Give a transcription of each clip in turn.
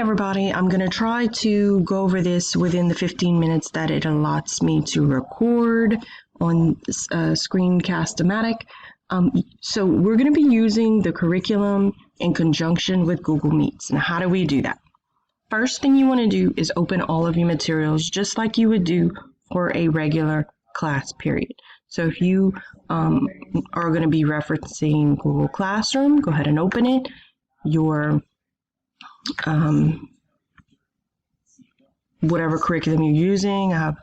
everybody, I'm going to try to go over this within the 15 minutes that it allots me to record on Screencast-O-Matic. So we're going to be using the curriculum in conjunction with Google Meets. Now, how do we do that? First thing you want to do is open all of your materials just like you would do for a regular class period. So if you are going to be referencing Google Classroom, go ahead and open it. Your whatever curriculum you're using. I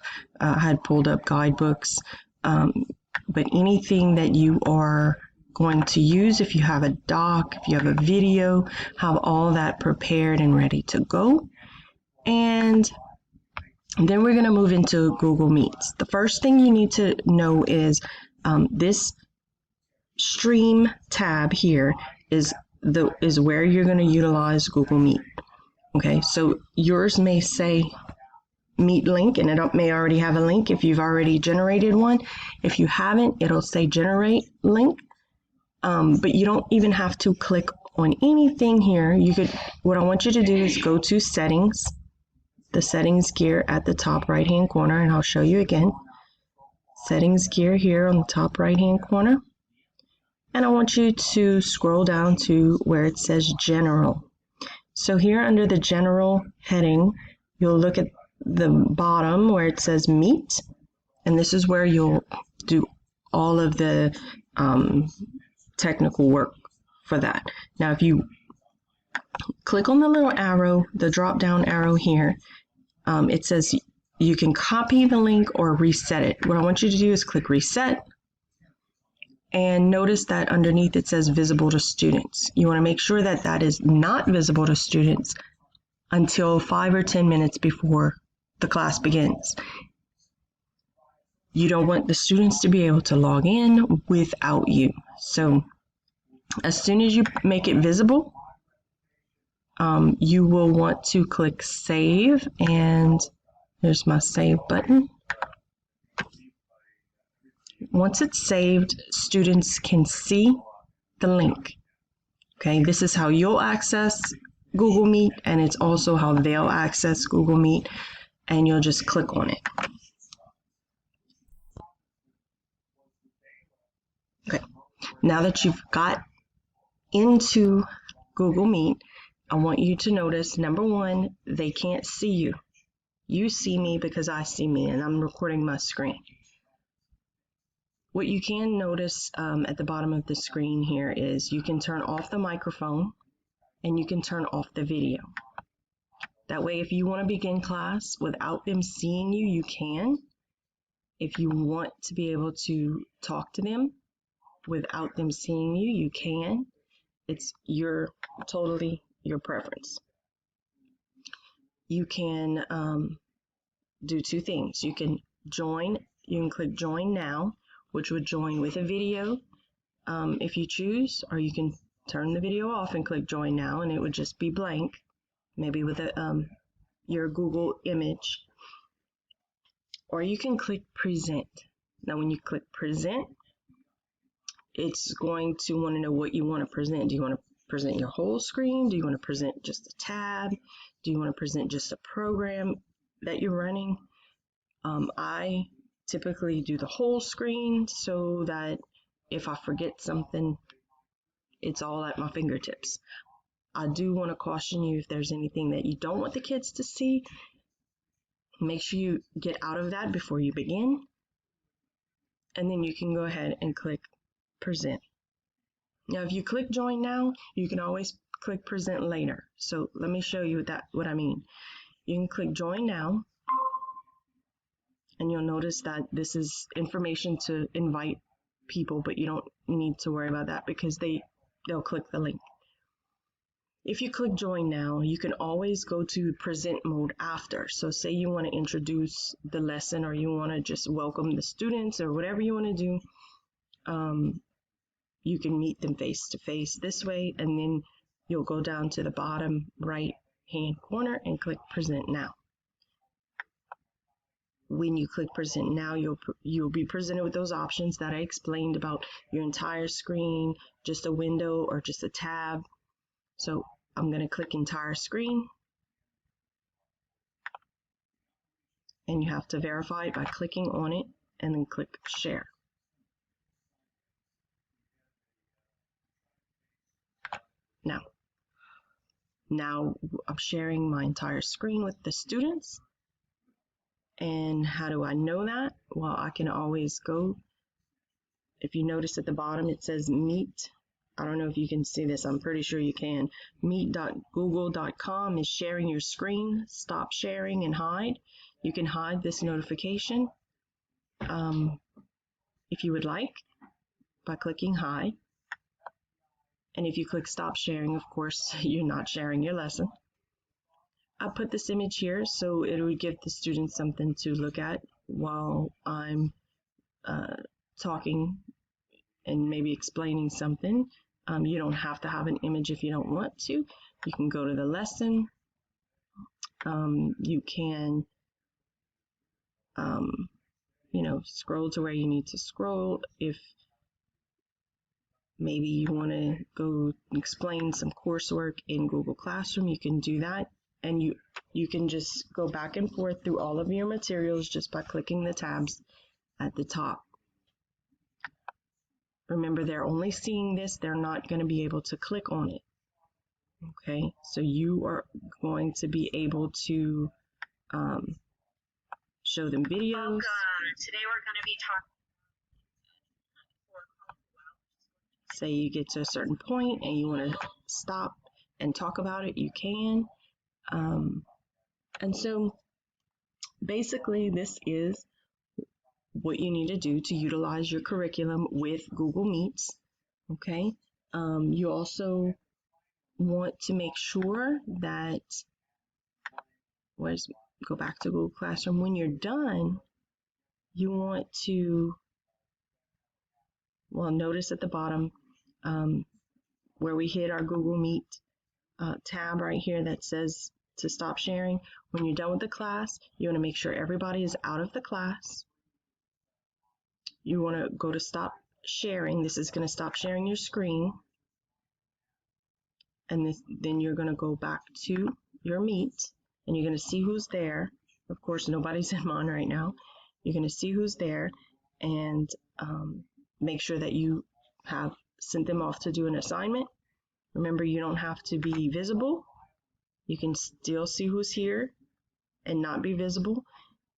had pulled up guidebooks, but anything that you are going to use, if you have a doc, if you have a video, have all that prepared and ready to go. And then we're going to move into Google Meets. The first thing you need to know is this Stream tab here is where you're going to utilize Google Meet. Okay, so yours may say Meet link, and it may already have a link if you've already generated one. If you haven't, it'll say generate link, but you don't even have to click on anything here. What I want you to do is go to settings, the settings gear at the top right hand corner, and I'll show you again. Settings gear here on the top right hand corner. And I want you to scroll down to where it says General. So here under the General heading, you'll look at the bottom where it says Meet, and this is where you'll do all of the technical work for that. Now, if you click on the little arrow, the drop-down arrow here, it says you can copy the link or reset it. What I want you to do is click Reset. And notice that underneath it says visible to students. You want to make sure that that is not visible to students until 5 or 10 minutes before the class begins. You don't want the students to be able to log in without you. So as soon as you make it visible, you will want to click Save, and there's my Save button. Once it's saved, students can see the link. Okay, this is how you'll access Google Meet, and it's also how they'll access Google Meet, and you'll just click on it. Okay, now that you've got into Google Meet, I want you to notice, number one, they can't see you. You see me because I see me, and I'm recording my screen. What you can notice at the bottom of the screen here is you can turn off the microphone and you can turn off the video. That way, if you want to begin class without them seeing you, you can. If you want to be able to talk to them without them seeing you, you can. It's totally your preference. You can do two things. You can click Join Now, which would join with a video if you choose, or you can turn the video off and click Join Now, and it would just be blank, maybe with your Google image. Or you can click Present. Now, when you click Present, it's going to want to know what you want to present. Do you want to present your whole screen? Do you want to present just a tab? Do you want to present just a program that you're running? I typically do the whole screen so that if I forget something, it's all at my fingertips. I do want to caution you, if there's anything that you don't want the kids to see, make sure you get out of that before you begin, and then you can go ahead and click Present. Now, if you click Join Now, you can always click Present later. So let me show you what I mean. You can click Join Now, and you'll notice that this is information to invite people, but you don't need to worry about that because they'll click the link. If you click Join Now, you can always go to Present mode after. So say you want to introduce the lesson, or you want to just welcome the students, or whatever you want to do, you can meet them face to face this way, and then you'll go down to the bottom right hand corner and click Present Now. When you click Present Now, you'll be presented with those options that I explained about your entire screen, just a window, or just a tab. So I'm going to click Entire Screen, and you have to verify it by clicking on it and then click share. Now I'm sharing my entire screen with the students. And how do I know that? Well, I can always go, if you notice at the bottom it says Meet. I don't know if you can see this, I'm pretty sure you can. Meet.google.com is sharing your screen. Stop sharing and hide. You can hide this notification if you would like by clicking hide. And if you click stop sharing, of course, you're not sharing your lesson. I put this image here so it would give the students something to look at while I'm talking and maybe explaining something. You don't have to have an image if you don't want to. You can go to the lesson. You can, scroll to where you need to scroll. If maybe you want to go explain some coursework in Google Classroom, you can do that. And you can just go back and forth through all of your materials just by clicking the tabs at the top. Remember, they're only seeing this. They're not going to be able to click on it. Okay, so you are going to be able to show them videos. Welcome. Today we're going to be talking. Say you get to a certain point and you want to stop and talk about it, you can. And so basically this is what you need to do to utilize your curriculum with Google Meets. Okay. You also want to make sure that, go back to Google Classroom. When you're done, you want to, notice at the bottom where we hit our Google Meet tab right here that says to stop sharing. When you're done with the class, you want to make sure everybody is out of the class. You want to go to stop sharing. This is going to stop sharing your screen. And then you're going to go back to your Meet and you're going to see who's there. Of course, nobody's in mine right now. You're going to see who's there and make sure that you have sent them off to do an assignment. Remember, you don't have to be visible. You can still see who's here and not be visible.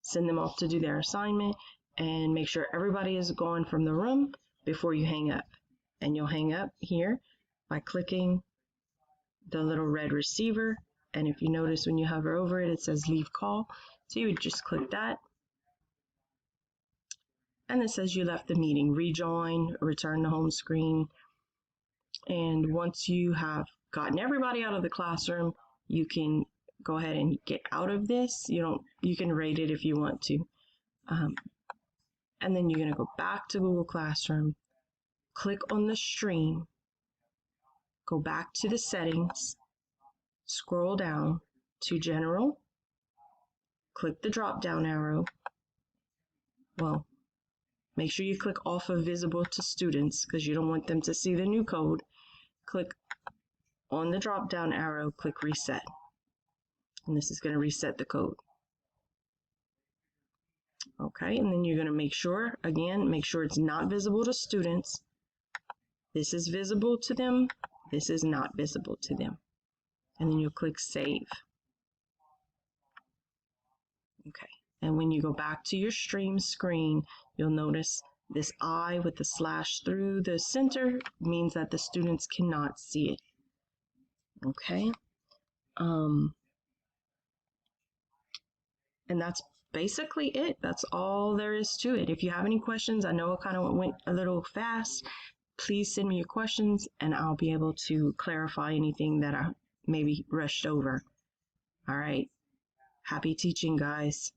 Send them off to do their assignment and make sure everybody is gone from the room before you hang up. And you'll hang up here by clicking the little red receiver. And if you notice when you hover over it, it says leave call. So you would just click that. And it says you left the meeting. Rejoin, return to home screen. And once you have gotten everybody out of the classroom, you can go ahead and get out of this. You can rate it if you want to. And then you're going to go back to Google Classroom, click on the stream, go back to the settings, scroll down to general, click the drop down arrow. Well, make sure you click off of visible to students because you don't want them to see the new code. Click on the drop down arrow, click reset. And this is going to reset the code. Okay, and then you're going to make sure it's not visible to students. This is visible to them. This is not visible to them. And then you'll click save. Okay, and when you go back to your stream screen, you'll notice this I with the slash through the center means that the students cannot see it. Okay, and that's basically it. That's all there is to it. If you have any questions, I know it kind of went a little fast. Please send me your questions and I'll be able to clarify anything that I maybe rushed over. All right. Happy teaching, guys.